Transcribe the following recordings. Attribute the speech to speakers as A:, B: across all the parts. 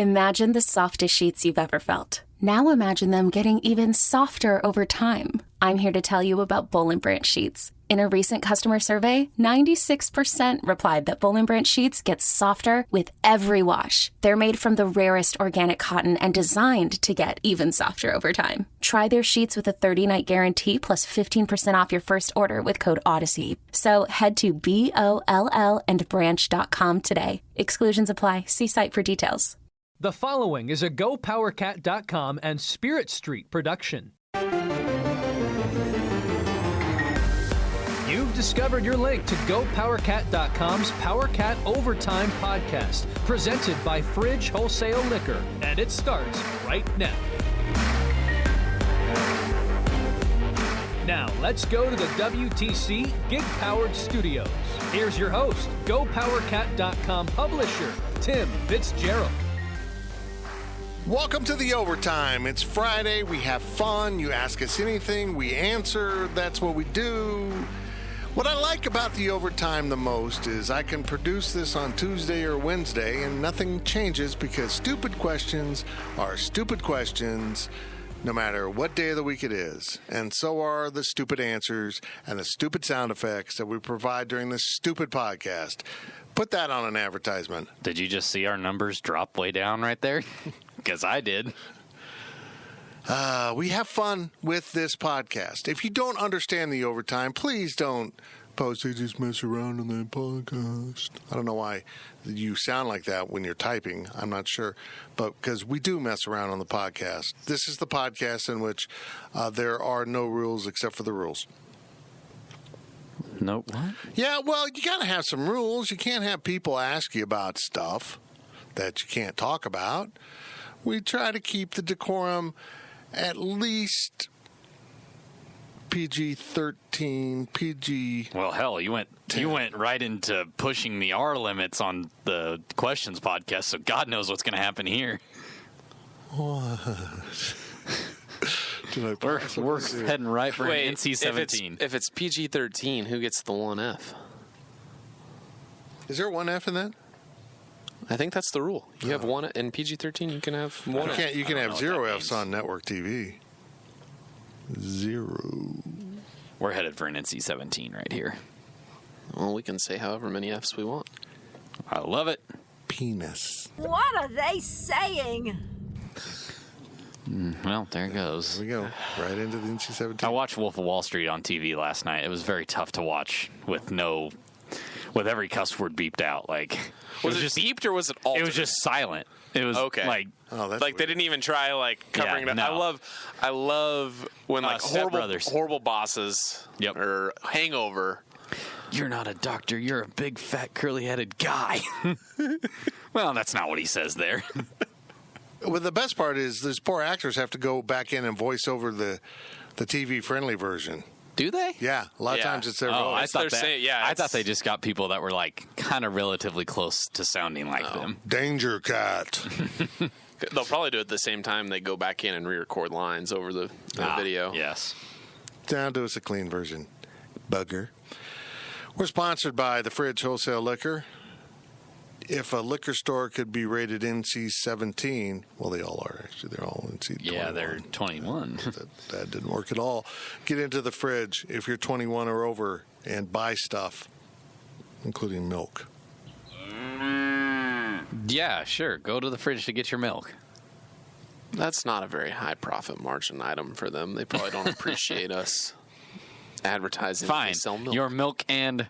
A: Imagine the softest sheets you've ever felt. Now imagine them getting even softer over time. I'm here to tell you about Boll & Branch sheets. In a recent customer survey, 96% replied that Boll & Branch sheets get softer with every wash. They're made from the rarest organic cotton and designed to get even softer over time. Try their sheets with a 30-night guarantee plus 15% off your first order with code ODYSSEY. So head to BOLLandbranch.com today. Exclusions apply. See site for details.
B: The following is a GoPowerCat.com and Spirit Street production. You've discovered your link to GoPowerCat.com's PowerCat Overtime podcast, presented by Fridge Wholesale Liquor, and it starts right now. Now, let's go to the WTC Gig-Powered Studios. Here's your host, GoPowerCat.com publisher, Tim Fitzgerald.
C: Welcome to the Overtime. It's Friday. We have fun. You ask us anything, we answer. That's what we do. What I like about the Overtime the most is I can produce this on Tuesday or Wednesday and nothing changes because stupid questions are stupid questions no matter what day of the week it is. And so are the stupid answers and the stupid sound effects that we provide during this stupid podcast. Put that on an advertisement.
D: Did you just see our numbers drop way down right there? Because I did.
C: We have fun with this podcast. If you don't understand the Overtime, please don't post, they just mess around on that podcast. I don't know why you sound like that when you're typing. I'm not sure. But because we do mess around on the podcast. This is the podcast in which there are no rules except for the rules.
D: Nope. What?
C: Yeah, well, you got to have some rules. You can't have people ask you about stuff that you can't talk about. We try to keep the decorum at least PG-13, PG.
D: Well, hell, you went right into pushing the R limits on the questions podcast, so God knows what's going to happen here.
C: What?
D: We're heading right for an NC-17.
E: If it's PG-13, who gets the 1F?
C: Is there one F in that?
E: I think that's the rule. You have one in PG-13. You can have one.
C: You can have zero Fs on network TV. Zero.
D: We're headed for an NC-17 right here.
E: Well, we can say however many Fs we want.
D: I love it.
C: Penis.
F: What are they saying?
D: Well, there it goes.
C: There we go. Right into the NC-17.
D: I watched Wolf of Wall Street on TV last night. It was very tough to watch with every cuss word beeped out. Like,
E: was it just beeped or was it altered?
D: It was just silent. It was
E: okay.
D: Like
E: they didn't even try covering it up.
D: No.
E: I love when horrible bosses
D: Yep.
E: or Hangover.
D: You're not a doctor. You're a big fat curly-headed guy. Well, that's not what he says there.
C: Well, the best part is these poor actors have to go back in and voice over the TV-friendly version.
D: Do they?
C: Yeah, a lot of times it's their voice.
D: I thought they just got people that were kind of relatively close to sounding like them.
C: Danger Cat.
E: They'll probably do it at the same time they go back in and re-record lines over the video.
D: Yes.
C: Down to us a clean version. Bugger. We're sponsored by the Fridge Wholesale Liquor. If a liquor store could be rated NC-17, well, they all are, actually. They're all NC-21.
D: Yeah, they're 21.
C: that didn't work at all. Get into the fridge if you're 21 or over and buy stuff, including milk.
D: Yeah, sure. Go to the fridge to get your milk.
E: That's not a very high profit margin item for them. They probably don't appreciate us advertising.
D: Fine.
E: Sell milk.
D: Your milk and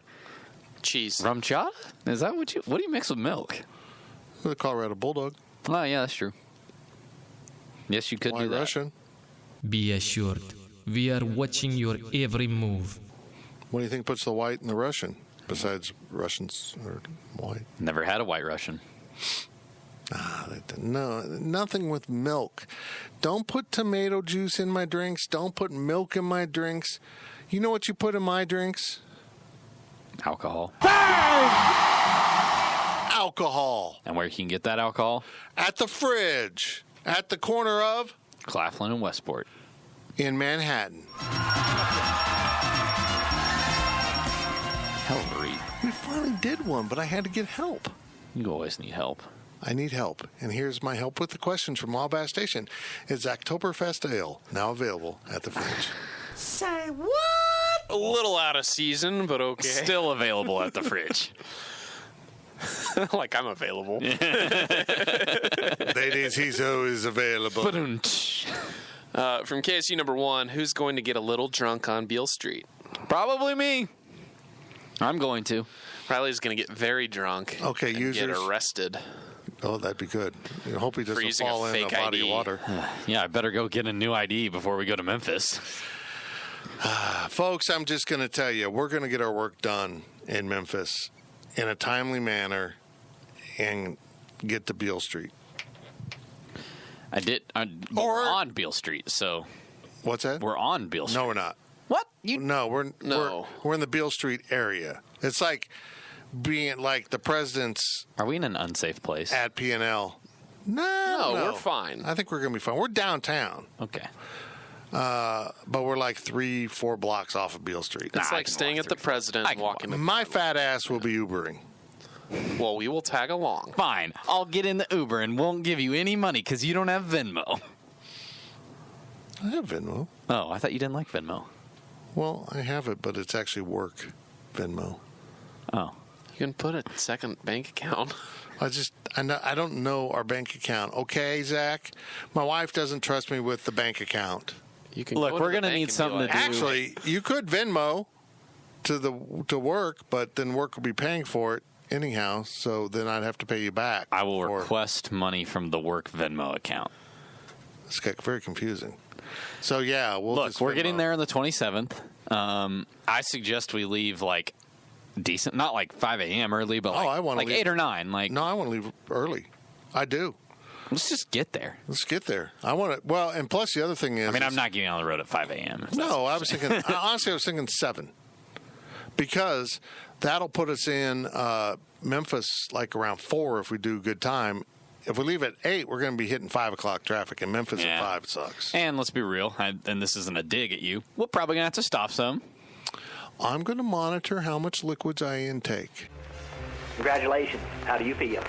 E: cheese.
D: Rum chata? Is that what do you mix with milk?
C: The Colorado Bulldog.
D: Oh, yeah, that's true. Yes, you could do that.
C: Russian.
G: Be assured, we are watching your every move.
C: What do you think puts the white in the Russian, besides Russians or white?
D: Never had a white Russian.
C: No, nothing with milk. Don't put tomato juice in my drinks. Don't put milk in my drinks. You know what you put in my drinks?
D: Alcohol.
C: Alcohol.
D: And where you can get that alcohol?
C: At the fridge. At the corner of?
D: Claflin and Westport.
C: In Manhattan.
D: Hell, Reed.
C: We finally did one, but I had to get help.
D: You always need help.
C: I need help. And here's my help with the questions from Wabash Station. It's Oktoberfest Ale, now available at the fridge.
F: Say what?
E: A little out of season, but okay.
D: Still available at the fridge.
E: Like I'm available.
C: Ladies, he's always available.
E: From KSU number 1, who's going to get a little drunk on Beale Street?
D: Probably me. I'm going to.
E: Riley's going to get very drunk.
C: Okay,
E: and
C: users.
E: get arrested.
C: Oh, that'd be good. I hope he doesn't
E: using
C: fall
E: a
C: in a
E: fake
C: body of
E: ID.
C: water.
D: Yeah, I better go get a new ID before we go to Memphis.
C: Folks, I'm just going to tell you, we're going to get our work done in Memphis in a timely manner and get to Beale Street.
D: We're on Beale Street, so
C: What's that?
D: we're on Beale Street.
C: No, we're not.
D: What?
C: We're in the Beale Street area. It's like being like the president's
D: Are we in an unsafe place?
C: at P&L. No,
E: we're fine.
C: I think we're going to be fine. We're downtown,
D: Okay.
C: but we're like 3-4 blocks off of Beale Street.
E: It's
D: I
E: like
D: can
E: staying
D: walk
E: at the
D: through.
E: president
D: I
E: and
D: can
E: walking.
C: My fat ass will be Ubering.
E: Well, we will tag along.
D: Fine. I'll get in the Uber and won't give you any money because you don't have Venmo.
C: I have Venmo.
D: Oh, I thought you didn't like Venmo.
C: Well, I have it, but it's actually work Venmo.
D: Oh.
E: You can put a second bank account.
C: I don't know our bank account. Okay, Zach? My wife doesn't trust me with the bank account.
E: You can
D: Look,
E: go to
D: we're
E: the
D: gonna
E: bank
D: need
E: and be
D: something
E: like,
D: to do.
C: Actually, you could Venmo to work, but then work will be paying for it anyhow, so then I'd have to pay you back.
D: I will request money from the work Venmo account.
C: It's got very confusing. So, yeah, we'll
D: Look,
C: just
D: we're
C: Venmo.
D: getting there on the 27th. I suggest we leave like decent, not like 5 a.m. early, but
C: I wanna
D: like
C: leave-
D: 8 or 9. Like,
C: No, I want to leave early. I do.
D: let's just get there.
C: Let's get there. I want to. Well, and plus the other thing is,
D: I mean, I'm not getting on the road at 5 a.m. if that's
C: No,
D: what
C: I
D: you're
C: was
D: saying.
C: thinking. Honestly, I was thinking 7, because that'll put us in Memphis like around 4 if we do good time. If we leave at 8, we're going to be hitting 5 o'clock traffic, and Memphis
D: Yeah.
C: at 5 sucks.
D: And let's be real, and this isn't a dig at you. We're probably gonna have to stop some.
C: I'm going to monitor how much liquids I intake.
H: Congratulations. How do you feel?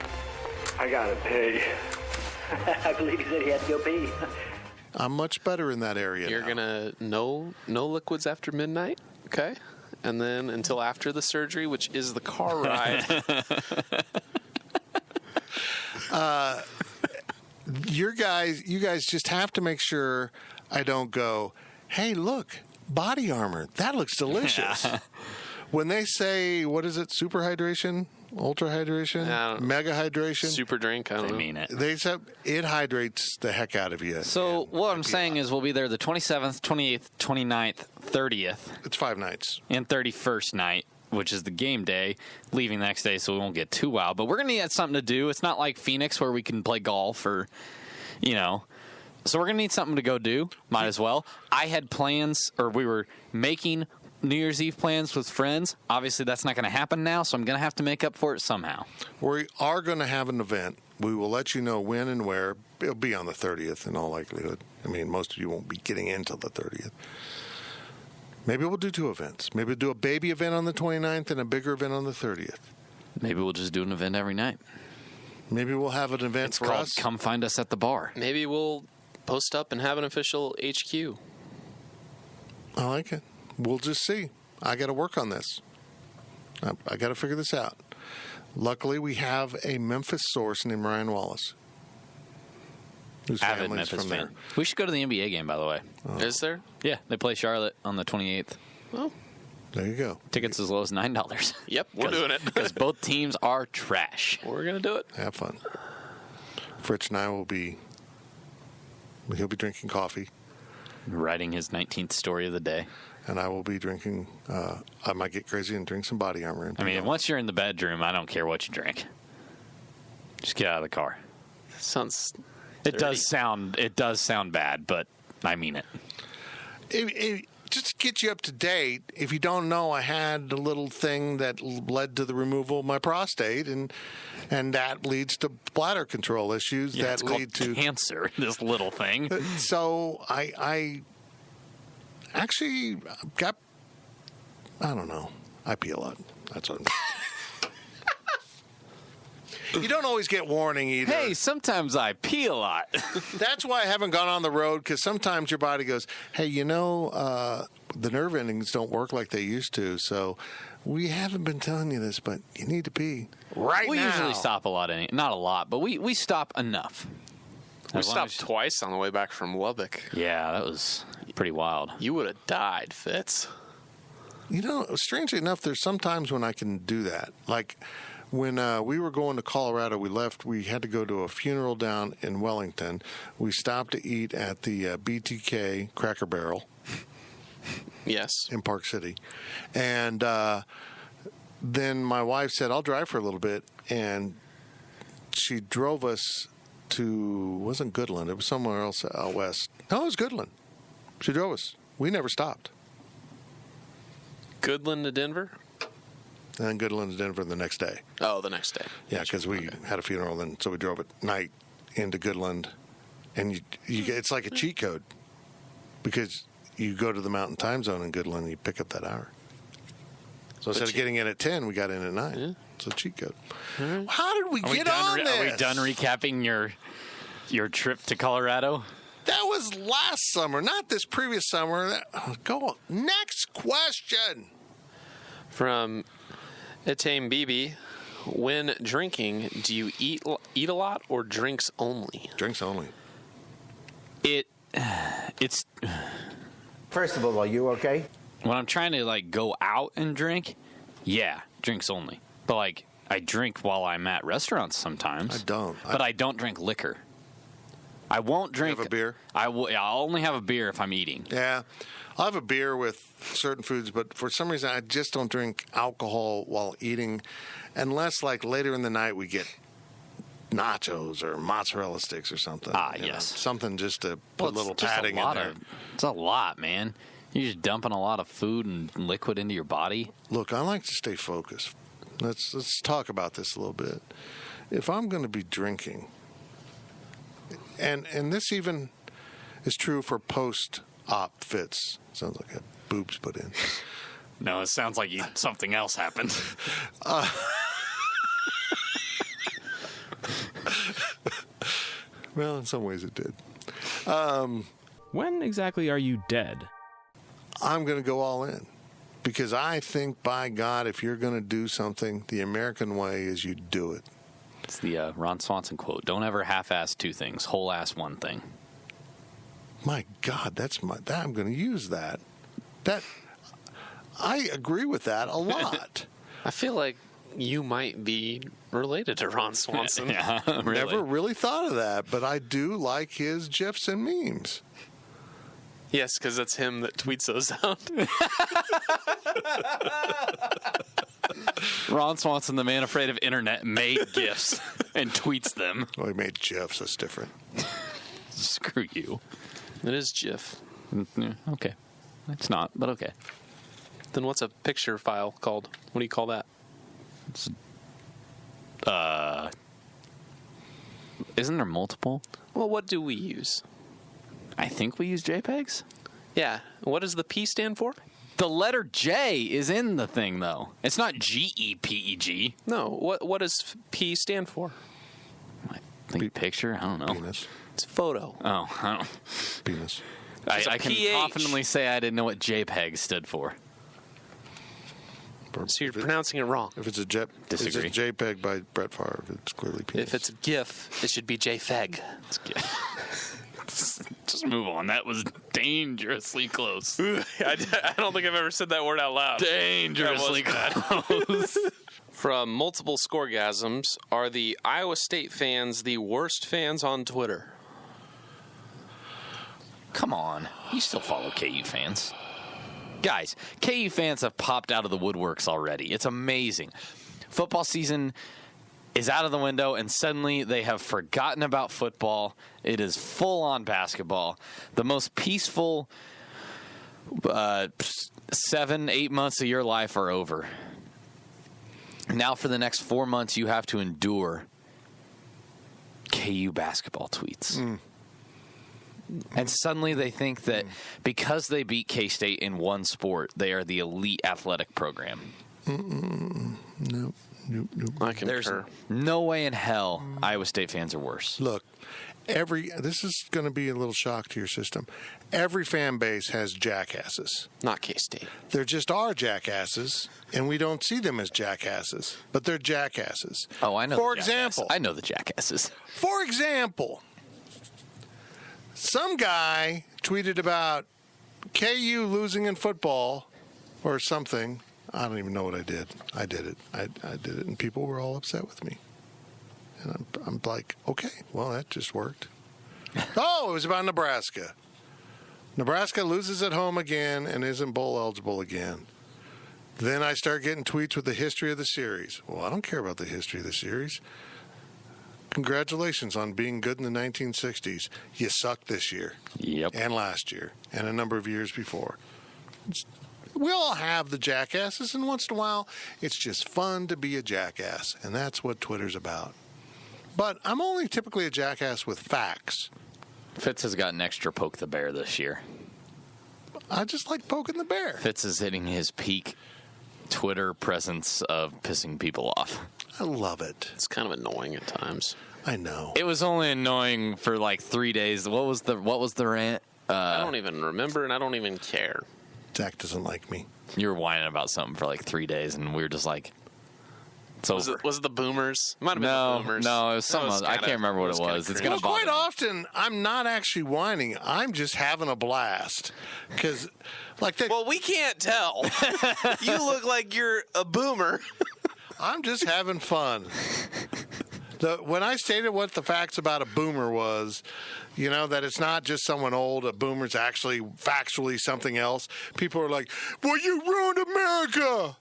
I: I gotta pee.
H: I believe he said he had to go pee.
C: I'm much better in that area.
E: You're
C: now.
E: gonna no liquids after midnight, okay? And then until after the surgery, which is the car ride.
C: You guys just have to make sure I don't go, hey, look, body armor. That looks delicious. When they say, what is it, super hydration, ultra hydration, mega hydration?
E: Super drink, I don't know.
D: I mean it.
C: They said it hydrates the heck out of you.
D: So
C: And
D: what I'm saying is we'll be there the 27th, 28th, 29th, 30th,
C: it's 5 nights.
D: and 31st night, which is the game day, leaving the next day so we won't get too wild. But we're going to need something to do. It's not like Phoenix where we can play golf or, So we're going to need something to go do. Might as well. I had plans, or we were making New Year's Eve plans with friends. Obviously, that's not going to happen now, so I'm going to have to make up for it somehow.
C: We are going to have an event. We will let you know when and where. It'll be on the 30th in all likelihood. I mean, most of you won't be getting into the 30th. Maybe we'll do 2 events. Maybe we'll do a baby event on the 29th and a bigger event on the 30th.
D: Maybe we'll just do an event every night.
C: Maybe we'll have an event
D: It's
C: for
D: called
C: us.
D: Come Find Us at the Bar.
E: Maybe we'll post up and have an official HQ.
C: I like it. We'll just see. I got to work on this. I got to figure this out. Luckily, we have a Memphis source named Ryan Wallace, whose
D: Avid
C: family's
D: Memphis
C: from
D: fan.
C: there.
D: We should go to the NBA game, by the way.
E: Is there?
D: Yeah, they play Charlotte on the 28th.
E: Oh,
C: There you go.
D: Tickets as low as $9.
E: yep, we're doing it.
D: Because both teams are trash.
E: We're going to do it.
C: Have fun. Fritz and I will be. He'll be drinking coffee,
D: Writing his 19th story of the day.
C: and I will be drinking. I might get crazy and drink some body armor. And
D: I mean, once you're in the bedroom, I don't care what you drink. Just get out of the car.
E: Sounds.
D: It does sound bad, but I mean it.
C: Just to get you up to date, if you don't know, I had a little thing that led to the removal of my prostate, and that leads to bladder control issues
D: Yeah,
C: that
D: it's called
C: lead to
D: cancer. This little thing.
C: So I actually got, I don't know. I pee a lot. That's what. You don't always get warning either.
D: Hey, sometimes I pee a lot.
C: That's why I haven't gone on the road, because sometimes your body goes, hey, the nerve endings don't work like they used to, so we haven't been telling you this, but you need to pee right now.
D: We usually stop a lot, not a lot, but we stop enough.
E: We stopped twice on the way back from Lubbock.
D: Yeah, that was pretty wild.
E: You would have died, Fitz.
C: Strangely enough, there's some times when I can do that. Like when we were going to Colorado, we had to go to a funeral down in Wellington. We stopped to eat at the BTK Cracker Barrel.
E: Yes.
C: In Park City. And then my wife said, I'll drive for a little bit. And she drove us to, wasn't Goodland. It was somewhere else out west. No, it was Goodland. She drove us. We never stopped.
E: Goodland to Denver?
C: And then Goodland to Denver the next day.
E: Oh, the next day.
C: Yeah, because we had a funeral then, so we drove at night into Goodland. And it's like a cheat code because you go to the mountain time zone in Goodland and you pick up that hour. So instead of getting in at 10, we got in at 9. Yeah. It's a cheat code. Mm-hmm. How did we get on this?
D: Are we done recapping your trip to Colorado?
C: That was last summer, not this previous summer. Go on. Next question.
E: From Etame Bibi, when drinking, do you eat a lot or drinks only?
C: Drinks only.
D: It's.
J: First of all, are you okay?
D: When I'm trying to go out and drink, yeah, drinks only. But I drink while I'm at restaurants sometimes.
C: I don't.
D: But I don't drink liquor. I won't drink.
C: You have a beer?
D: I'll only have a beer if I'm eating.
C: Yeah. I'll have a beer with certain foods, but for some reason I just don't drink alcohol while eating unless later in the night we get nachos or mozzarella sticks or something.
D: Yes.
C: Something just to put a little padding in there.
D: It's a lot, man. You're just dumping a lot of food and liquid into your body.
C: Look, I like to stay focused. Let's talk about this a little bit. If I'm going to be drinking, and this even is true for post-op Fitz. Sounds like a boobs put in.
D: No, it sounds like something else happened.
C: Well, in some ways it did.
K: When exactly are you dead?
C: I'm going to go all in. Because I think, by God, if you're going to do something, the American way is you do it.
D: It's the Ron Swanson quote. Don't ever half-ass two things. Whole-ass one thing.
C: My God, I'm going to use that. I agree with that a lot.
E: I feel like you might be related to Ron Swanson.
D: Yeah, really.
C: Never really thought of that, but I do like his GIFs and memes.
E: Yes, because it's him that tweets those out.
D: Ron Swanson, the man afraid of internet, made GIFs and tweets them.
C: Well, he made GIFs. That's different.
D: Screw you.
E: It is GIF.
D: Okay. It's not, but okay.
E: Then what's a picture file called? What do you call that?
D: Isn't there multiple?
E: Well, what do we use?
D: I think we use JPEGs.
E: Yeah. What does the P stand for?
D: The letter J is in the thing, though. It's not GEPEG.
E: No. What does P stand for?
D: I think picture? I don't know.
C: Penis.
E: It's photo.
D: Oh, I don't.
C: Penis.
D: I can confidently say I didn't know what JPEG stood for.
E: So you're pronouncing it wrong.
C: If it's a JPEG by Brett Favre, it's clearly penis.
E: If it's a GIF, it should be JFEG.
D: Just move on. That was dangerously close.
E: I don't think I've ever said that word out loud.
D: Dangerously close.
E: From multiple scoregasms, are the Iowa State fans the worst fans on Twitter?
D: Come on. You still follow KU fans. Guys, KU fans have popped out of the woodworks already. It's amazing. Football season is out of the window, and suddenly they have forgotten about football. It is full-on basketball. The most peaceful 7-8 months of your life are over. Now for the next 4 months, you have to endure KU basketball tweets. And suddenly they think that because they beat K-State in one sport, they are the elite athletic program.
C: No.
E: I concur.
D: There's no way in hell Iowa State fans are worse.
C: Look, this is going to be a little shock to your system. Every fan base has jackasses.
E: Not K-State.
C: There just are jackasses, and we don't see them as jackasses, but they're jackasses.
D: Oh, I know.
C: For example,
D: I know the jackasses.
C: For example, some guy tweeted about KU losing in football or something. I don't even know what I did. I did it. I did it, and people were all upset with me. And I'm like, okay, well, that just worked. Oh, it was about Nebraska. Nebraska loses at home again and isn't bowl eligible again. Then I start getting tweets with the history of the series. Well, I don't care about the history of the series. Congratulations on being good in the 1960s. You sucked this year.
D: Yep.
C: And last year. And a number of years before. We all have the jackasses, and once in a while, it's just fun to be a jackass. And that's what Twitter's about. But I'm only typically a jackass with facts.
D: Fitz has got an extra poke the bear this year.
C: I just like poking the bear.
D: Fitz is hitting his peak Twitter presence of pissing people off.
C: I love it.
E: It's kind of annoying at times.
C: I know.
D: It was only annoying for like 3 days. What was the rant?
E: I don't even remember, and I don't even care.
C: Zach doesn't like me.
D: You were whining about something for like 3 days, and we were just like, it's over.
E: Was it the Boomers? It might have been the Boomers.
D: No, it was something. I can't remember what it was. It's gonna
C: quite often, I'm not actually whining. I'm just having a blast. Because, like that.
E: Well, we can't tell. You look like you're a boomer.
C: I'm just having fun. When I stated what the facts about a boomer was, that it's not just someone old, a boomer's actually factually something else, people are like, well, you ruined America.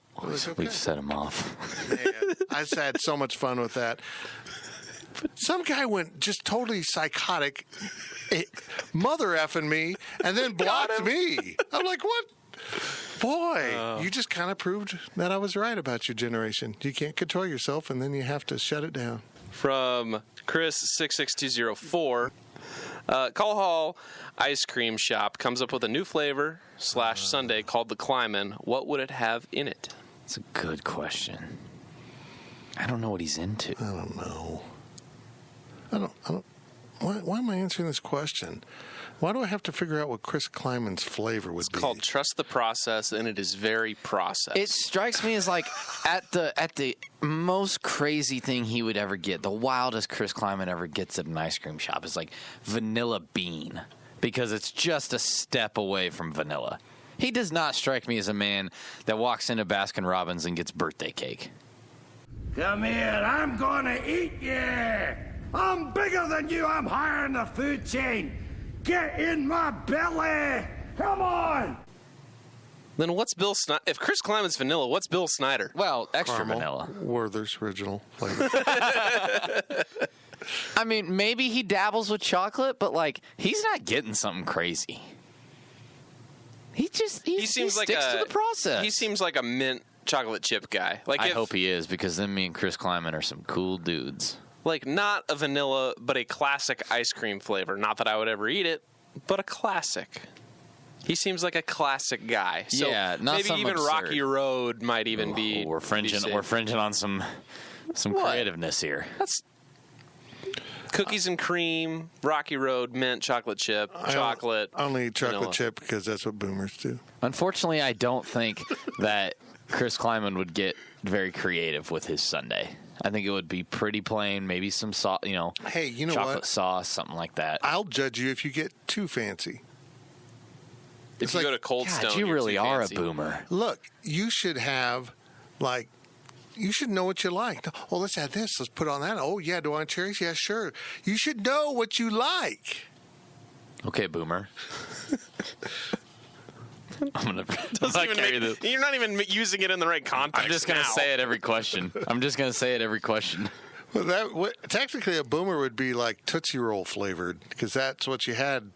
D: We've set him off.
C: Man, I just had so much fun with that. Some guy went just totally psychotic, mother effing me, and then blocked me. I'm like, what? Boy, you just kind of proved that I was right about your generation. You can't control yourself, and then you have to shut it down.
E: From Chris66204, Call Hall Ice Cream Shop comes up with a new flavor / sundae called the Climb-In. What would it have in it?
D: That's a good question. I don't know what he's into.
C: I don't know. I don't. Why am I answering this question? Why do I have to figure out what Chris Kleiman's flavor would be?
E: It's called Trust the Process, and it is very processed.
D: It strikes me as like at the most crazy thing he would ever get, the wildest Chris Kleiman ever gets at an ice cream shop is like vanilla bean, because it's just a step away from vanilla. He does not strike me as a man that walks into Baskin Robbins and gets birthday cake.
K: Come here, I'm gonna eat you. I'm bigger than you. I'm higher in the food chain. Get in my belly. Come on.
E: Then what's Bill Snyder? If Chris Kleiman's vanilla, what's Bill Snyder?
D: Well, extra
C: Caramel,
D: vanilla.
C: Werther's original flavor.
D: I mean, maybe he dabbles with chocolate, but like he's not getting something crazy. He seems like sticks to the process.
E: He seems like a mint chocolate chip guy. Like
D: I hope he is, because then me and Chris Kleiman are some cool dudes.
E: Like not a vanilla, but a classic ice cream flavor. Not that I would ever eat it, but a classic. He seems like a classic guy. So
D: yeah, not
E: maybe even
D: absurd.
E: Rocky Road might even be.
D: We're fringing on some creativeness here.
E: That's cookies and cream, Rocky Road, mint, chocolate chip, chocolate.
C: I only eat chocolate
E: vanilla.
C: chip because that's what boomers do.
D: Unfortunately, I don't think that Chris Kleiman would get very creative with his sundae. I think it would be pretty plain, maybe some sauce,
C: Hey, you know
D: chocolate
C: what?
D: sauce, something like that.
C: I'll judge you if you get too fancy.
E: If you go to Cold
D: God,
E: Stone,
D: you
E: you're
D: really
E: too
D: are
E: fancy.
D: a boomer.
C: Look, you should have, you should know what you like. Oh, let's add this. Let's put on that. Oh, yeah, do I want cherries? Yeah, sure. You should know what you like.
D: Okay, boomer. I'm gonna
E: carry this. You're not even using it in the right context.
D: I'm just gonna say it every question.
C: Well, technically, a boomer would be like Tootsie Roll flavored, because that's what you had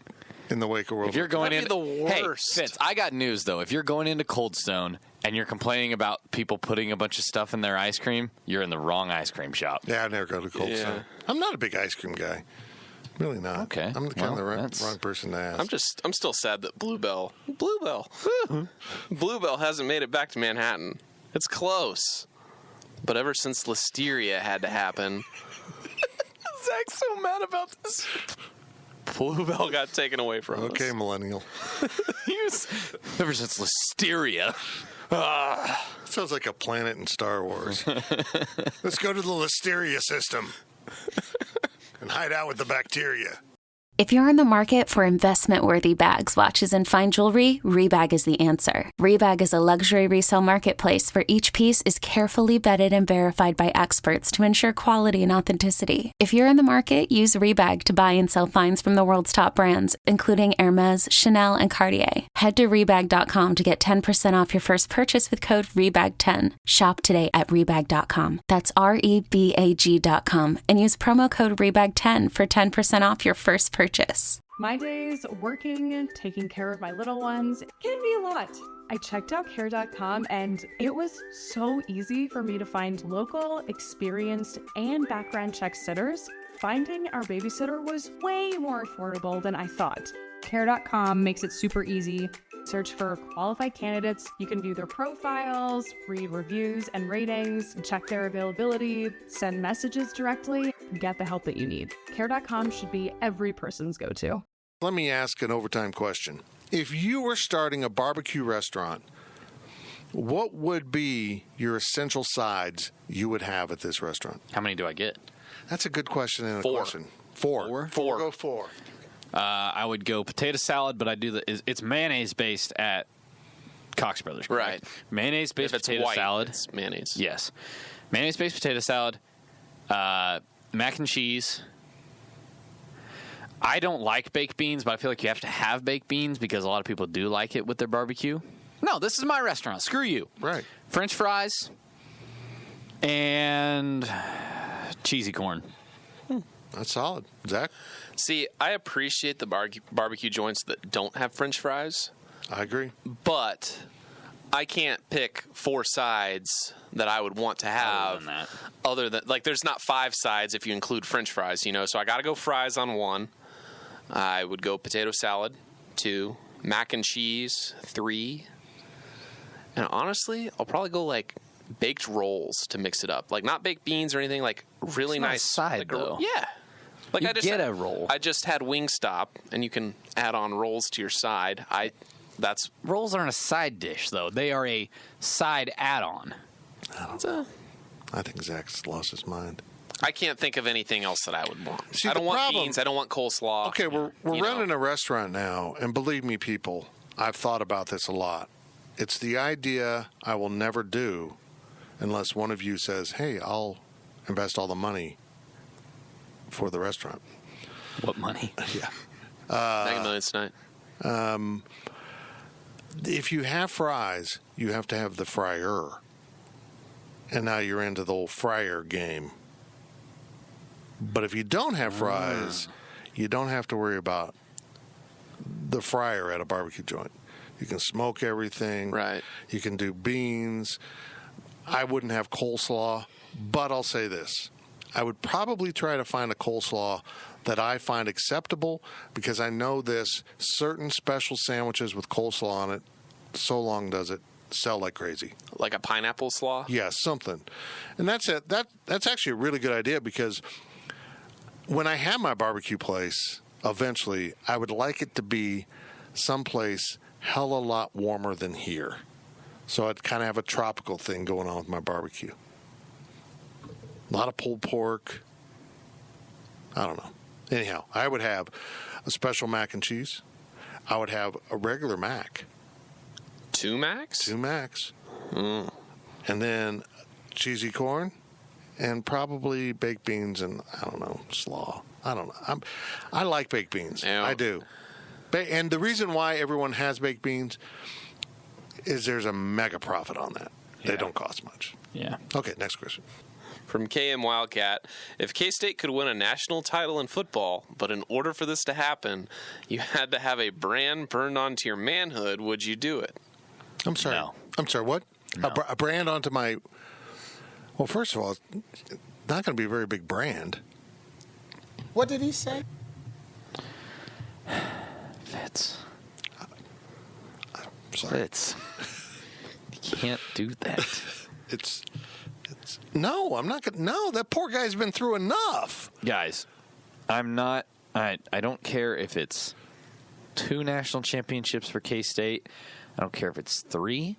C: in the wake of World War II.
D: If you're going in,
E: the worst.
D: Hey, Fitz, I got news though. If you're going into Cold Stone and you're complaining about people putting a bunch of stuff in their ice cream, you're in the wrong ice cream shop.
C: Yeah, I never go to Cold Stone. I'm not a big ice cream guy. Really not.
D: Okay.
C: I'm kind of the wrong person to ask.
E: I'm still sad that Bluebell hasn't made it back to Manhattan. It's close. but ever since Listeria had to happen, Zach's so mad about this. Bluebell got taken away from us.
C: Okay, millennial.
D: Ever since Listeria.
C: Sounds like a planet in Star Wars. Let's go to the Listeria system and hide out with the bacteria.
A: If you're in the market for investment-worthy bags, watches, and fine jewelry, Rebag is the answer. Rebag is a luxury resale marketplace where each piece is carefully vetted and verified by experts to ensure quality and authenticity. If you're in the market, use Rebag to buy and sell finds from the world's top brands, including Hermes, Chanel, and Cartier. Head to Rebag.com to get 10% off your first purchase with code REBAG10. Shop today at Rebag.com. That's REBAG.com and use promo code REBAG10 for 10% off your first purchase.
L: My days working, taking care of my little ones can be a lot. I checked out care.com and it was so easy for me to find local, experienced, and background check sitters. Finding our babysitter was way more affordable than I thought.
M: Care.com makes it super easy. Search for qualified candidates. You can view their profiles, read reviews and ratings, check their availability, send messages directly, and get the help that you need. Care.com should be every person's go-to.
C: Let me ask an overtime question. If you were starting a barbecue restaurant, what would be your essential sides you would have at this restaurant?
D: How many do I get?
C: That's a good question and a
E: 4.
C: question. 4. Go 4.
D: I would go potato salad, but I do it's mayonnaise based at Cox Brothers. Correct?
E: Right.
D: Mayonnaise based potato
E: white,
D: salad.
E: It's mayonnaise.
D: Yes. Mayonnaise based potato salad, mac and cheese. I don't like baked beans, but I feel like you have to have baked beans because a lot of people do like it with their barbecue. No, this is my restaurant. Screw you.
C: Right.
D: French fries and cheesy corn.
C: That's solid. Zach?
E: See, I appreciate the barbecue joints that don't have French fries.
C: I agree.
E: But I can't pick 4 sides that I would want to have. Other than like, there's not 5 sides if you include French fries, you know. So I got to go fries on 1. I would go potato salad 2, mac and cheese 3, and honestly, I'll probably go like baked rolls to mix it up. Like not baked beans or anything. Like really
D: it's
E: nice
D: not a side
E: like
D: though.
E: Yeah. Like
D: you
E: I just
D: get a roll.
E: I just had Wingstop, and you can add on rolls to your side. That's
D: rolls aren't a side dish though; they are a side add-on.
C: I think Zach's lost his mind.
E: I can't think of anything else that I would want.
C: See,
E: I don't
C: the
E: want
C: problem-
E: beans. I don't want coleslaw.
C: Okay, we're running a restaurant now, and believe me, people, I've thought about this a lot. It's the idea I will never do unless one of you says, hey, I'll invest all the money for the restaurant.
D: What money?
C: Yeah.
E: Mega Millions tonight.
C: If you have fries, you have to have the fryer. And now you're into the old fryer game. But if you don't have fries, you don't have to worry about the fryer at a barbecue joint. You can smoke everything.
E: Right.
C: You can do beans. I wouldn't have coleslaw, but I'll say this. I would probably try to find a coleslaw that I find acceptable because I know this. Certain special sandwiches with coleslaw on it, so long does it sell like crazy.
E: Like a pineapple slaw?
C: Yeah, something. And that's it. That's actually a really good idea because when I have my barbecue place, eventually, I would like it to be someplace hell a lot warmer than here. So I'd kind of have a tropical thing going on with my barbecue. A lot of pulled pork. I don't know. Anyhow, I would have a special mac and cheese. I would have a regular mac.
E: 2 macs?
C: 2 macs. And then cheesy corn and probably baked beans and, I don't know, slaw. I don't know. I like baked beans.
E: Yeah.
C: I do. And the reason why everyone has baked beans is there's a mega profit on that.
D: Yeah.
C: They don't cost much.
D: Yeah.
C: Okay, next question.
E: From KM Wildcat, if K-State could win a national title in football, but in order for this to happen, you had to have a brand burned onto your manhood, would you do it?
C: I'm sorry.
D: No.
C: I'm sorry, what?
D: No.
C: A brand onto my... Well, first of all, it's not going to be a very big brand.
J: What did he say?
D: Fitz.
C: Sorry.
D: Fitz. You can't do that.
C: It's No, I'm not going to. No, that poor guy's been through enough.
D: Guys, I'm not. I don't care if it's 2 national championships for K-State. I don't care if it's 3.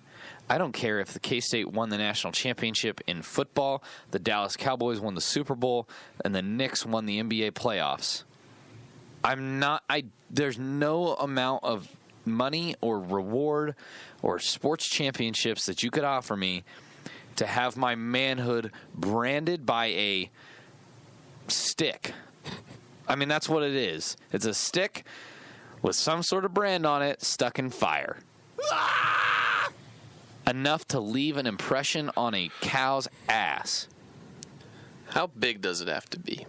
D: I don't care if the K-State won the national championship in football, the Dallas Cowboys won the Super Bowl, and the Knicks won the NBA playoffs. There's no amount of money or reward or sports championships that you could offer me to have my manhood branded by a stick. I mean, that's what it is. It's a stick with some sort of brand on it stuck in fire. Enough to leave an impression on a cow's ass.
E: How big does it have to be?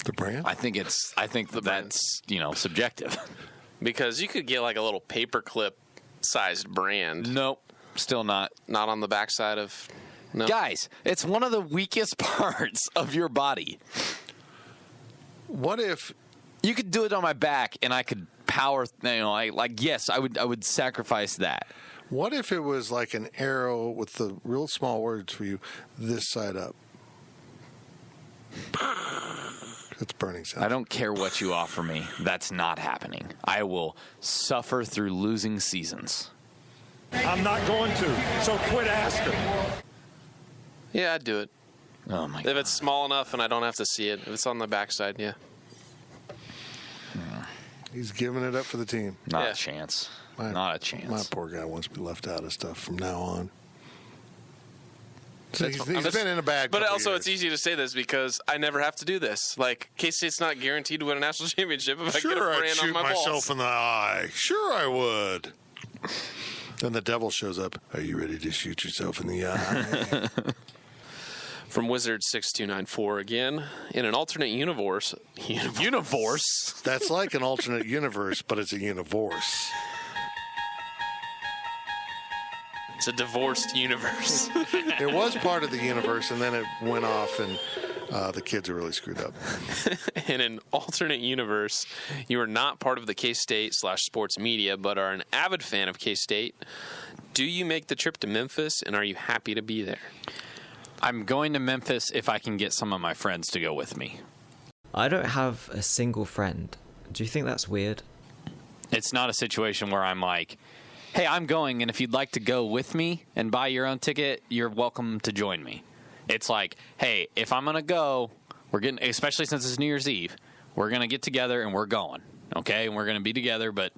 C: The brand?
D: I think that's subjective.
E: Because you could get like a little paperclip sized brand.
D: Nope, still not.
E: Not on the backside of. No.
D: Guys, it's one of the weakest parts of your body.
C: What if
D: you could do it on my back and I could power? Yes, I would sacrifice that.
C: What if it was like an arrow with the real small words for you, this side up? It's burning sound.
D: I don't care what you offer me. That's not happening. I will suffer through losing seasons.
K: I'm not going to, so quit asking.
E: Yeah, I'd do it.
D: Oh, my God.
E: If it's small enough and I don't have to see it. If it's on the backside, yeah.
C: He's giving it up for the team.
D: Not a chance. Not a chance.
C: My poor guy wants to be left out of stuff from now on. So he's
E: I'm
C: been in a bad
E: But
C: couple
E: also,
C: years.
E: it's easy to say this because I never have to do this. Like, K-State's not guaranteed to win a national championship if I get a
C: Sure, I'd
E: brand on
C: shoot
E: my
C: myself
E: balls.
C: in the eye. Sure, I would. Then the devil shows up. Are you ready to shoot yourself in the eye?
E: From Wizard6294 again. In an alternate universe.
D: Universe?
C: That's like an alternate universe, but it's a universe.
E: It's a divorced universe.
C: It was part of the universe, and then it went off, and the kids are really screwed up.
E: In an alternate universe, you are not part of the K-State/sports media, but are an avid fan of K-State. Do you make the trip to Memphis, and are you happy to be there?
D: I'm going to Memphis if I can get some of my friends to go with me.
N: I don't have a single friend. Do you think that's weird?
D: It's not a situation where I'm like, hey, I'm going, and if you'd like to go with me and buy your own ticket, you're welcome to join me. It's like, hey, if I'm going to go, we're getting, especially since it's New Year's Eve, we're going to get together and we're going, okay? And we're going to be together, but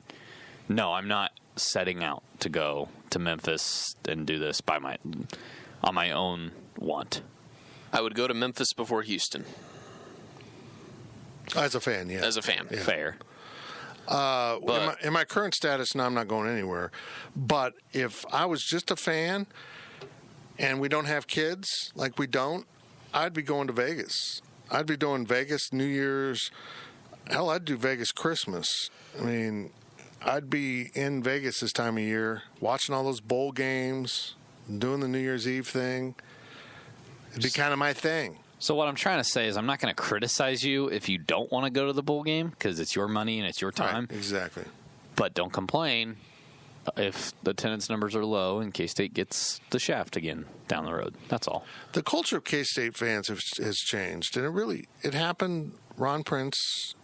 D: no, I'm not setting out to go to Memphis and do this on my own want.
E: I would go to Memphis before Houston.
C: As a fan, yeah.
E: As a fan.
C: Yeah.
D: Fair.
C: In my current status, no, I'm not going anywhere. But if I was just a fan and we don't have kids, like we don't, I'd be going to Vegas. I'd be doing Vegas New Year's. Hell, I'd do Vegas Christmas. I mean, I'd be in Vegas this time of year, watching all those bowl games, doing the New Year's Eve thing. It'd be kind of my thing.
D: So what I'm trying to say is I'm not going to criticize you if you don't want to go to the bowl game because it's your money and it's your time.
C: Right, exactly.
D: But don't complain if the attendance numbers are low and K-State gets the shaft again down the road. That's all.
C: The culture of K-State fans has changed, and it happened. Ron Prince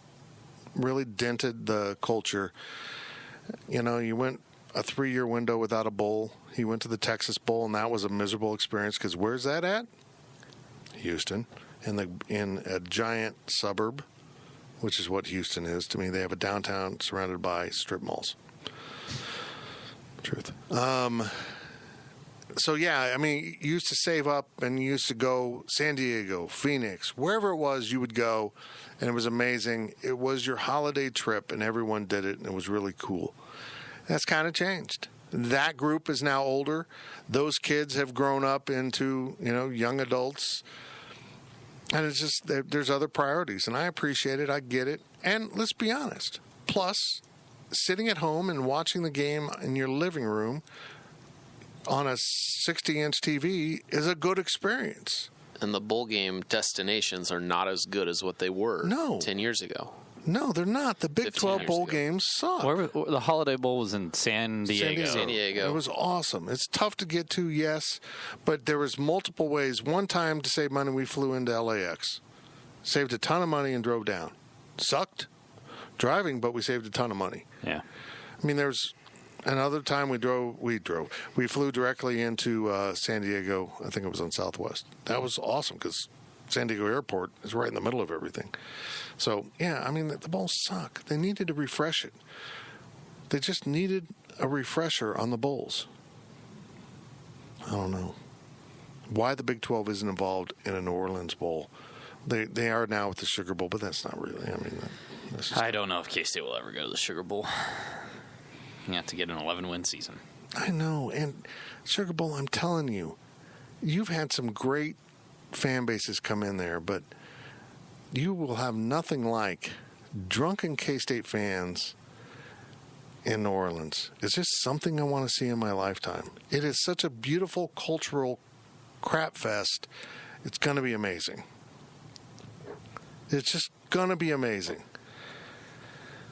C: really dented the culture. You know, you went a 3-year window without a bowl. He went to the Texas Bowl, and that was a miserable experience because where's that at? Houston, in a giant suburb, which is what Houston is to me. They have a downtown surrounded by strip malls. Truth. So yeah, I mean, you used to save up and you used to go San Diego, Phoenix, wherever it was, you would go, and it was amazing. It was your holiday trip, and everyone did it, and it was really cool. That's kind of changed. That group is now older. Those kids have grown up into, young adults. And it's just, there's other priorities. And I appreciate it. I get it. And let's be honest. Plus, sitting at home and watching the game in your living room on a 60-inch TV is a good experience.
E: And the bowl game destinations are not as good as what they were 10 years ago.
C: No, they're not. The Big 12 bowl games suck.
D: The Holiday Bowl was in San Diego.
E: San Diego.
C: It was awesome. It's tough to get to, yes, but there was multiple ways. One time to save money, we flew into LAX. Saved a ton of money and drove down. Sucked driving, but we saved a ton of money.
D: Yeah.
C: I mean, there's another time we flew directly into San Diego. I think it was on Southwest. That was awesome because San Diego Airport is right in the middle of everything. So, yeah, I mean, the bowls suck. They needed to refresh it. They just needed a refresher on the bowls. I don't know why the Big 12 isn't involved in a New Orleans bowl. They are now with the Sugar Bowl, but that's not really. I mean,
D: I don't know if K-State will ever go to the Sugar Bowl. You have to get an 11-win season.
C: I know, and Sugar Bowl, I'm telling you, you've had some great fan bases come in there, but you will have nothing like drunken K-State fans in New Orleans. It's just something I want to see in my lifetime. It is such a beautiful cultural crap fest. It's going to be amazing. It's just going to be amazing.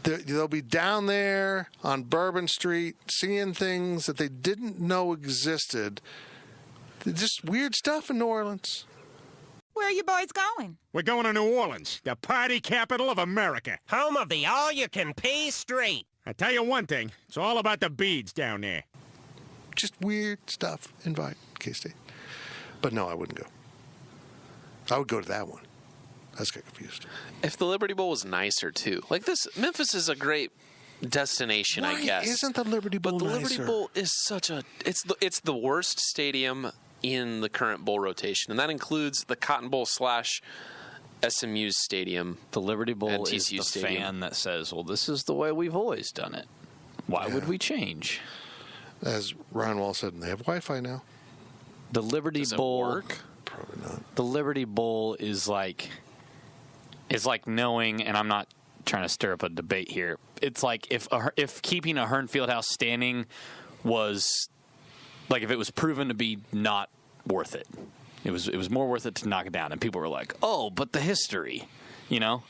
C: They'll be down there on Bourbon Street seeing things that they didn't know existed. Just weird stuff in New Orleans.
O: Where are you boys going?
K: We're going to New Orleans, the party capital of America.
P: Home of the all-you-can-pay street.
K: I tell you one thing, it's all about the beads down there.
C: Just weird stuff. Invite K-State. But no, I wouldn't go. I would go to that one. I just got confused.
E: If the Liberty Bowl was nicer, too. Like this, Memphis is a great destination, I guess.
C: Isn't the Liberty Bowl
E: But the
C: nicer?
E: Liberty Bowl is such a... It's the worst stadium in the current bowl rotation, and that includes the Cotton Bowl / SMU's stadium.
D: The Liberty Bowl is the
E: stadium.
D: fan that says, well, this is the way we've always done it. Why would we change?
C: As Ryan Wall said, they have Wi-Fi now.
D: The Liberty
E: Does it
D: Bowl...
E: work?
C: Probably not.
D: The Liberty Bowl is like knowing, and I'm not trying to stir up a debate here. It's like if keeping a Hearn Fieldhouse standing was like if it was proven to be not worth it. It was more worth it to knock it down, and people were like, "Oh, but the history," you know.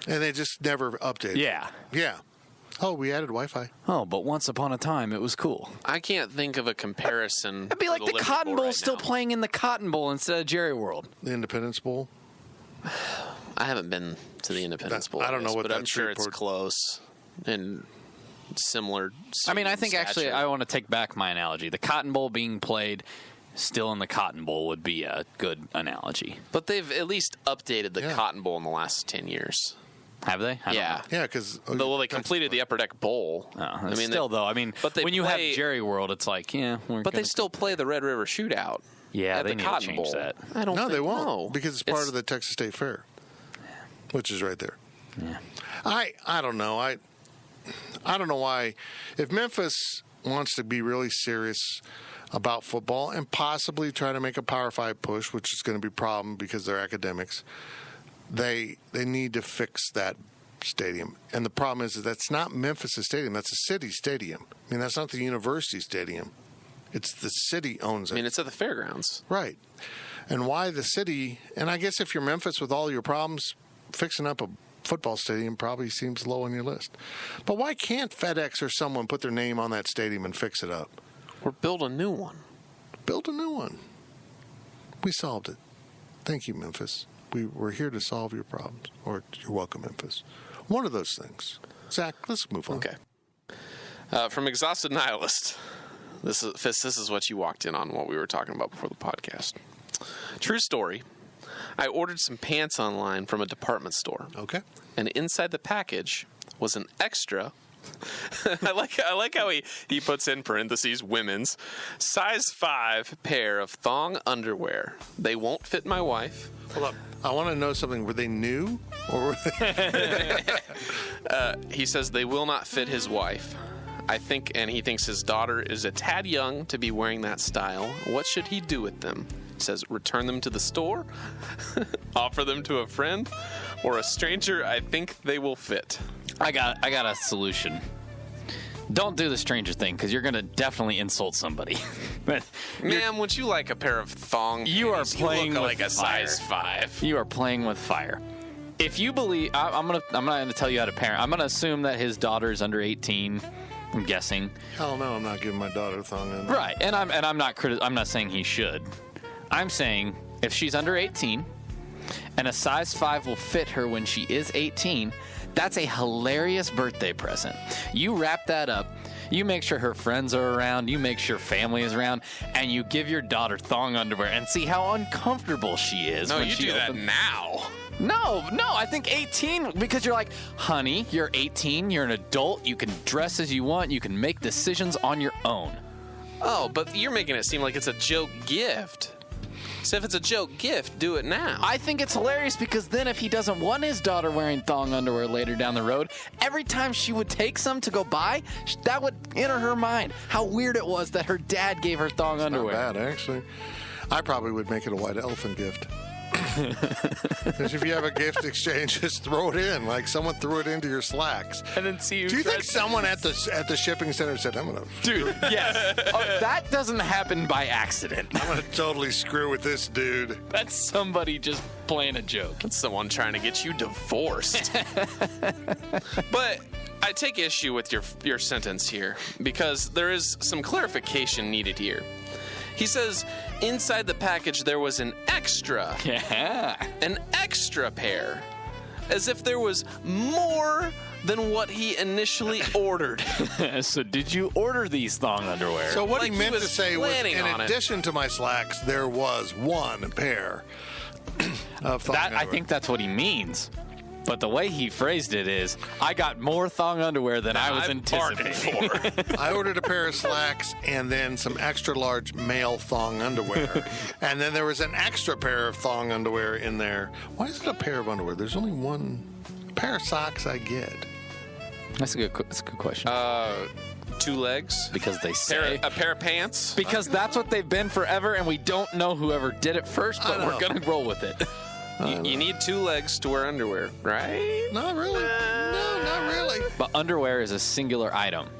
C: And they just never updated.
D: Yeah.
C: Yeah. Oh, we added Wi-Fi.
D: Oh, but once upon a time, it was cool.
E: I can't think of a comparison.
D: It'd be like the Cotton Bowl still playing in the Cotton Bowl instead of Jerry World.
C: The Independence Bowl.
E: I haven't been to the Independence Bowl.
C: I don't know what
E: but
C: that
E: I'm sure it's close and similar.
D: I mean, I think actually I want to take back my analogy. The Cotton Bowl being played still in the Cotton Bowl would be a good analogy.
E: But they've at least updated the Cotton Bowl in the last 10 years.
D: Have they?
E: Yeah.
C: Yeah, because...
E: Well, they completed the Upper Deck Bowl.
D: I mean, still, though, I mean,
E: but
D: when you have Jerry World, it's like,
E: But they still play the Red River Shootout.
D: Yeah,
E: at
D: they
E: the
D: need
E: Cotton
D: to change
E: Bowl.
D: that.
E: I don't think
C: they won't.
E: No.
C: Because it's part of the Texas State Fair, which is right there.
D: Yeah.
C: I don't know. I don't know why. If Memphis wants to be really serious about football and possibly try to make a Power 5 push, which is going to be a problem because they're academics, they need to fix that stadium. And the problem is that that's not Memphis' stadium. That's a city stadium. I mean, that's not the university stadium. It's the city owns it.
E: I mean, it's at the fairgrounds.
C: Right. And why the city, and I guess if you're Memphis with all your problems, fixing up a football stadium probably seems low on your list. But why can't FedEx or someone put their name on that stadium and fix it up?
E: Or build a new one.
C: Build a new one. We solved it. Thank you, Memphis. We're here to solve your problems. Or you're welcome, Memphis. One of those things. Zach, let's move on.
E: Okay. From Exhausted Nihilist. This is what you walked in on, what we were talking about before the podcast. True story. I ordered some pants online from a department store.
C: Okay.
E: And inside the package was an extra. I like how he puts in parentheses women's size 5 pair of thong underwear. They won't fit my wife.
C: Hold up. I want to know something. Were they new or were they?
E: He says they will not fit his wife. He thinks his daughter is a tad young to be wearing that style. What should he do with them? He says, return them to the store, offer them to a friend, or a stranger. I think they will fit.
D: I got a solution. Don't do the stranger thing because you're going to definitely insult somebody.
E: Ma'am, would you like a pair of thong?
D: You are
E: panties?
D: playing
E: you look
D: with
E: like a
D: fire.
E: size 5.
D: You are playing with fire. If you believe, I'm not gonna tell you how to parent. I'm gonna assume that his daughter is under 18. I'm guessing.
C: Hell no, I'm not giving my daughter thong underwear.
D: Right, and I'm not saying he should. I'm saying if she's under 18 and a size 5 will fit her when she is 18, that's a hilarious birthday present. You wrap that up, you make sure her friends are around, you make sure family is around, and you give your daughter thong underwear and see how uncomfortable she is.
E: No,
D: when
E: you
D: she
E: do that now.
D: No, I think 18, because you're like, honey, you're 18, you're an adult, you can dress as you want, you can make decisions on your own.
E: Oh, but you're making it seem like it's a joke gift. So if it's a joke gift, do it now.
D: I think it's hilarious because then if he doesn't want his daughter wearing thong underwear later down the road, every time she would take some to go buy, that would enter her mind how weird it was that her dad gave her thong underwear.
C: Not bad, actually. I probably would make it a white elephant gift. Because if you have a gift exchange, just throw it in. Like someone threw it into your slacks.
D: And then see who
C: Do you think someone at the shipping center said, I'm going to...
D: Dude, yes. That doesn't happen by accident.
C: I'm going to totally screw with this dude.
D: That's somebody just playing a joke.
E: That's someone trying to get you divorced. But I take issue with your sentence here because there is some clarification needed here. He says, inside the package there was an extra.
D: Yeah.
E: An extra pair. As if there was more than what he initially ordered.
D: So did you order these thong underwear?
C: So what
E: Like
C: he meant to say was, in
E: on it.
C: addition to my slacks, there was one pair of thong underwear.
D: I think that's what he means. But the way he phrased it is, I got more thong underwear than I was anticipating.
C: I ordered a pair of slacks and then some extra large male thong underwear. And then there was an extra pair of thong underwear in there. Why is it a pair of underwear? There's only one pair of socks I get.
D: That's a good question.
E: 2 legs?
D: Because they say.
E: A pair of pants?
D: Because that's what they've been forever, and we don't know whoever did it first, but we're going to roll with it.
E: You need 2 legs to wear underwear, right?
C: Not really. No, not really.
D: But underwear is a singular item.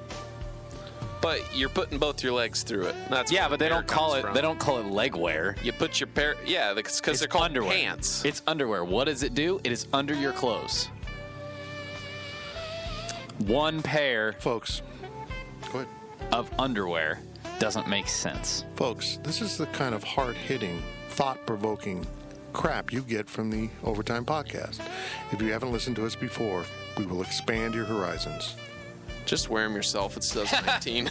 E: But you're putting both your legs through it. That's
D: but they don't call it. They don't call it leg wear.
E: You put your pair. Yeah, because they're called
D: underwear.
E: Pants.
D: It's underwear. What does it do? It is under your clothes. One pair,
C: folks. Go ahead.
D: Of underwear doesn't make sense,
C: folks. This is the kind of hard-hitting, thought-provoking crap you get from the Overtime Podcast. If you haven't listened to us before, we will expand your horizons.
E: Just wear them yourself. It's 2019.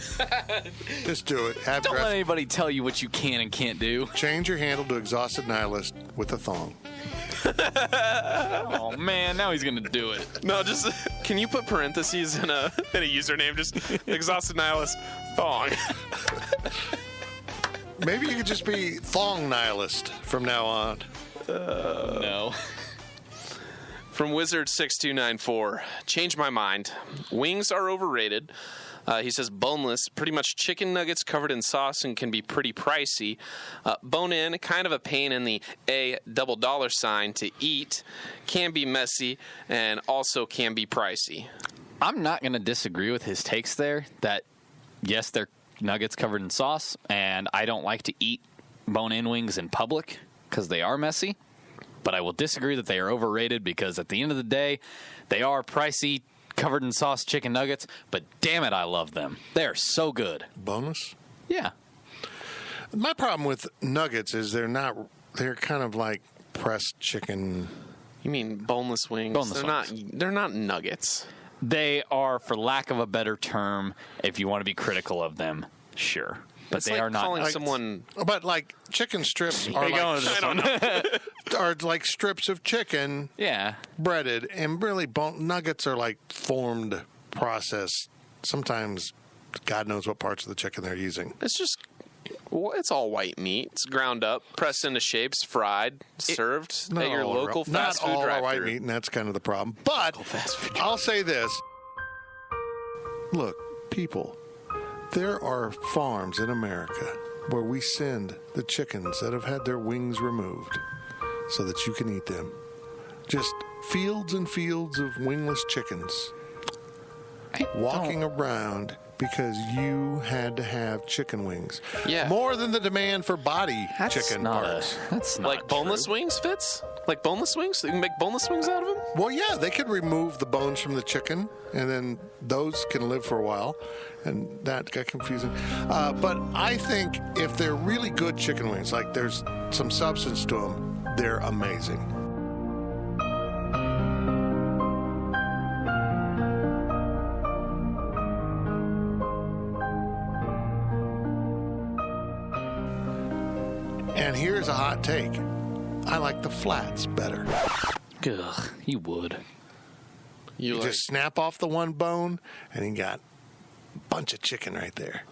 C: Just do it.
D: Don't let anybody tell you what you can and can't do.
C: Change your handle to Exhausted Nihilist with a thong.
D: Oh man, now he's gonna do it.
E: No, just can you put parentheses in a username? Just Exhausted Nihilist thong.
C: Maybe you could just be Thong Nihilist from now on.
D: No.
E: From Wizard6294, change my mind. Wings are overrated. He says boneless, pretty much chicken nuggets covered in sauce and can be pretty pricey. Bone in, kind of a pain in the double dollar sign to eat. Can be messy and also can be pricey.
D: I'm not going to disagree with his takes there that, yes, they're nuggets covered in sauce, and I don't like to eat bone-in wings in public because they are messy. But I will disagree that they are overrated because at the end of the day, they are pricey, covered in sauce chicken nuggets, but damn it, I love them. They are so good.
C: Boneless?
D: Yeah.
C: My problem with nuggets is they're kind of like pressed chicken.
E: You mean boneless wings? They're not nuggets.
D: They are, for lack of a better term, if you want to be critical of them, sure. But
E: it's
D: they
E: like
D: are not
E: calling
D: nuggets.
E: someone.
C: But like chicken strips are like strips of chicken, breaded, and really nuggets are like formed, processed. Sometimes, God knows what parts of the chicken they're using.
E: It's all white meat. It's ground up, pressed into shapes, fried, served at your local fast food drive-thru.
C: Not all white meat, and that's kind of the problem. But I'll say this: look, people. There are farms in America where we send the chickens that have had their wings removed so that you can eat them. Just fields and fields of wingless chickens walking around because you had to have chicken wings.
E: Yeah.
C: More than the demand for body chicken parts.
D: That's not
E: like boneless wings fits? Like boneless wings? You can make boneless wings out of them?
C: Well, yeah, they could remove the bones from the chicken, and then those can live for a while, and that got confusing. But I think if they're really good chicken wings, like there's some substance to them, they're amazing. And here's a hot take. I like the flats better.
D: Ugh, you would.
C: You just snap off the one bone, and you got a bunch of chicken right there.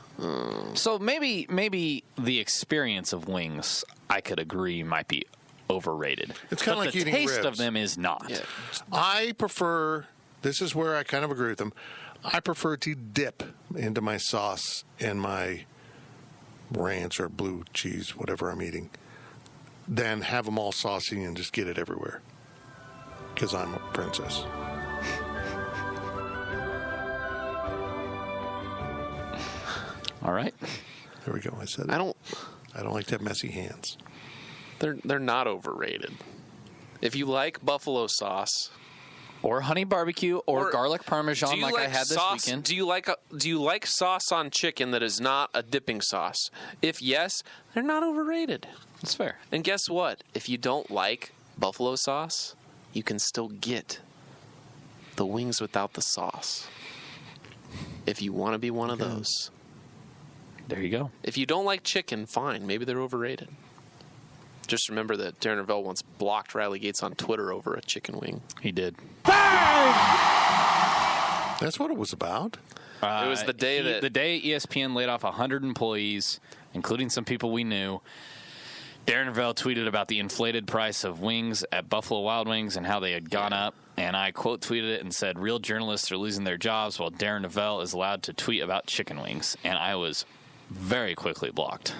D: So maybe the experience of wings, I could agree, might be overrated.
C: It's kind of like eating ribs.
D: The taste of them is not.
C: Yeah. I prefer, this is where I kind of agree with them, I prefer to dip into my sauce and my ranch or blue cheese, whatever I'm eating, than have them all saucy and just get it everywhere. Because I'm a princess.
D: All right.
C: There we go. I said it. I don't like to have messy hands.
E: They're not overrated. If you like buffalo sauce
D: or honey barbecue or garlic parmesan like I had this weekend.
E: Do you like sauce on chicken that is not a dipping sauce? If yes, they're not overrated.
D: That's fair.
E: And guess what? If you don't like buffalo sauce, you can still get the wings without the sauce. If you want to be one of those.
D: There you go.
E: If you don't like chicken, fine. Maybe they're overrated. Just remember that Darren Neville once blocked Riley Gates on Twitter over a chicken wing.
D: He did.
C: That's what it was about.
E: It was the day
D: the day ESPN laid off 100 employees, including some people we knew. Darren Neville tweeted about the inflated price of wings at Buffalo Wild Wings and how they had gone up. And I quote tweeted it and said, "Real journalists are losing their jobs while Darren Neville is allowed to tweet about chicken wings." And I was very quickly blocked.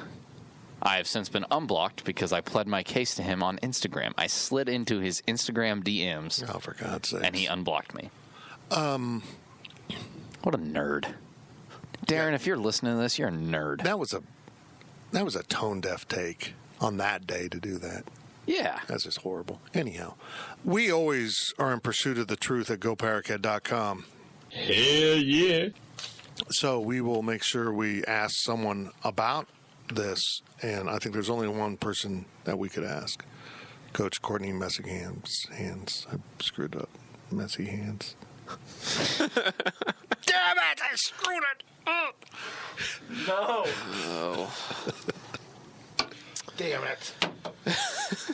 D: I have since been unblocked because I pled my case to him on Instagram. I slid into his Instagram DMs.
C: Oh, for God's sake.
D: And he unblocked me. What a nerd. Darren, if you're listening to this, you're a nerd.
C: That was a tone-deaf take on that day to do that.
D: Yeah.
C: That's just horrible. Anyhow, we always are in pursuit of the truth at GoPowerCat.com.
I: Hell yeah.
C: So we will make sure we ask someone about this, and I think there's only one person that we could ask. Coach Courtney Messy Hands. I screwed up. Messy Hands.
K: Damn it! I screwed it up!
E: No. Oh.
C: Damn it.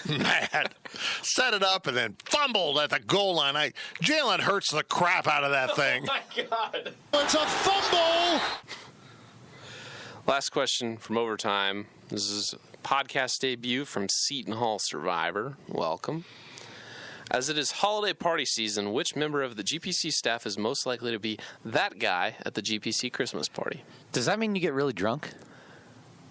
C: Mad. Set it up and then fumbled at the goal line. Jalen Hurts the crap out of that thing.
E: Oh, my God.
C: It's a fumble!
E: Last question from Overtime. This is a podcast debut from Seton Hall Survivor. Welcome. As it is holiday party season, which member of the GPC staff is most likely to be that guy at the GPC Christmas party?
D: Does that mean you get really drunk?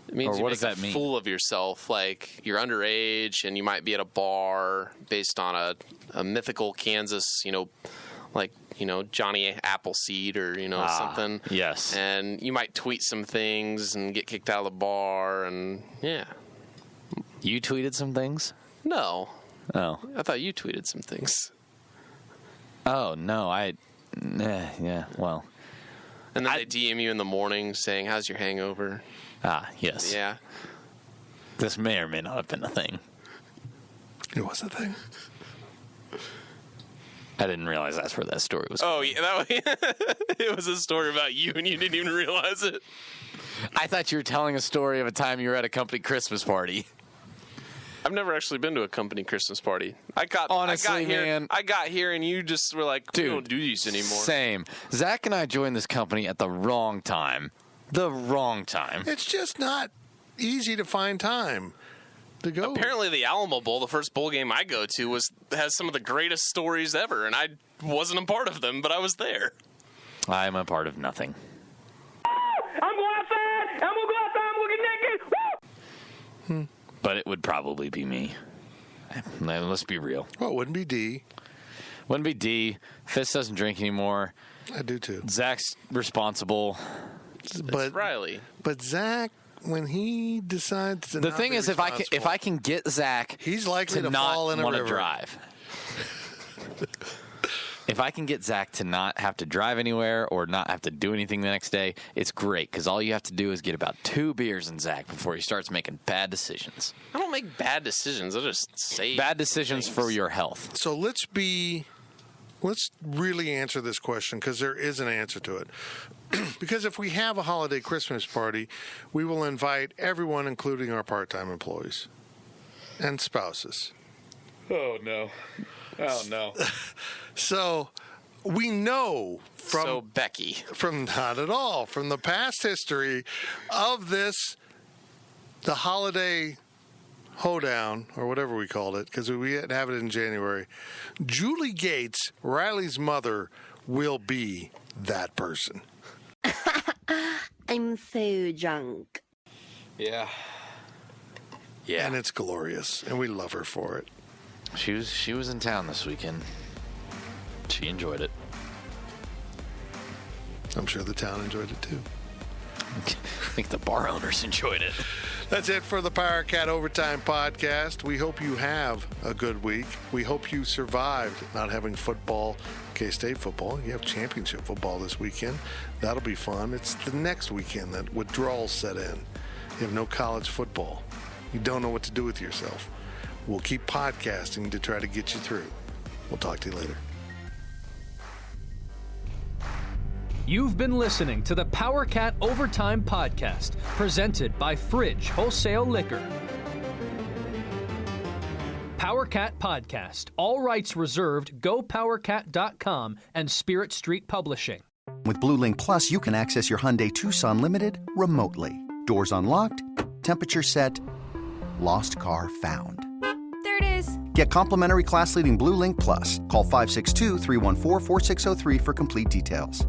E: It means
D: or
E: you
D: what
E: make
D: does that
E: a
D: mean?
E: fool of yourself. Like, you're underage and you might be at a bar based on a mythical Kansas, Johnny Appleseed or, something.
D: Yes.
E: And you might tweet some things and get kicked out of the bar and, yeah.
D: You tweeted some things?
E: No.
D: Oh.
E: I thought you tweeted some things.
D: Oh, no. Yeah, well.
E: And then they DM you in the morning saying, "How's your hangover?"
D: Ah, yes.
E: Yeah.
D: This may or may not have been a thing.
C: It was a thing.
D: I didn't realize that's where that story was.
E: Oh, yeah. It was a story about you and you didn't even realize it.
D: I thought you were telling a story of a time you were at a company Christmas party.
E: I've never actually been to a company Christmas party.
D: Honestly, man.
E: I got here and you just were like, "Dude, we don't do these anymore."
D: Same. Zach and I joined this company at the wrong time. The wrong time.
C: It's just not easy to find time to go.
E: Apparently, the Alamo Bowl, the first bowl game I go to, has some of the greatest stories ever, and I wasn't a part of them, but I was there.
D: I'm a part of nothing.
K: I'm going outside. I'm going to go outside. I'm going to get naked. Woo!
D: But it would probably be me. Let's be real.
C: Well, it wouldn't be D.
D: Wouldn't be D. Fitz doesn't drink anymore.
C: I do too.
D: Zach's responsible.
C: But
E: Riley.
C: But Zach, when he decides to
D: The thing is, if I can get Zach
C: he's likely to
D: not
C: fall in a
D: want to
C: river.
D: drive. If I can get Zach to not have to drive anywhere or not have to do anything the next day, it's great because all you have to do is get about 2 beers in Zach before he starts making bad decisions.
E: I don't make bad decisions. I just say
D: bad decisions
E: things.
D: for your health.
C: So let's really answer this question because there is an answer to it. Because if we have a holiday Christmas party, we will invite everyone, including our part-time employees and spouses.
E: Oh, no. Oh, no.
C: So we know from
E: Becky.
C: From not at all. From the past history of this, the holiday hoedown, or whatever we called it, because we had to have it in January. Julie Gates, Riley's mother, will be that person.
F: I'm so drunk.
E: Yeah.
D: Yeah.
C: And it's glorious, and we love her for it.
D: She was in town this weekend. She enjoyed it.
C: I'm sure the town enjoyed it too.
D: I think the bar owners enjoyed it.
C: That's it for the Power Cat Overtime Podcast. We hope you have a good week. We hope you survived not having football, K-State football. You have championship football this weekend. That'll be fun. It's the next weekend that withdrawals set in. You have no college football. You don't know what to do with yourself. We'll keep podcasting to try to get you through. We'll talk to you later.
B: You've been listening to the Power Cat Overtime Podcast, presented by Fridge Wholesale Liquor. Power Cat Podcast. All rights reserved. GoPowerCat.com and Spirit Street Publishing.
Q: With Blue Link Plus, you can access your Hyundai Tucson Limited remotely. Doors unlocked, temperature set, lost car found.
O: There it is.
Q: Get complimentary class-leading Blue Link Plus. Call 562-314-4603 for complete details.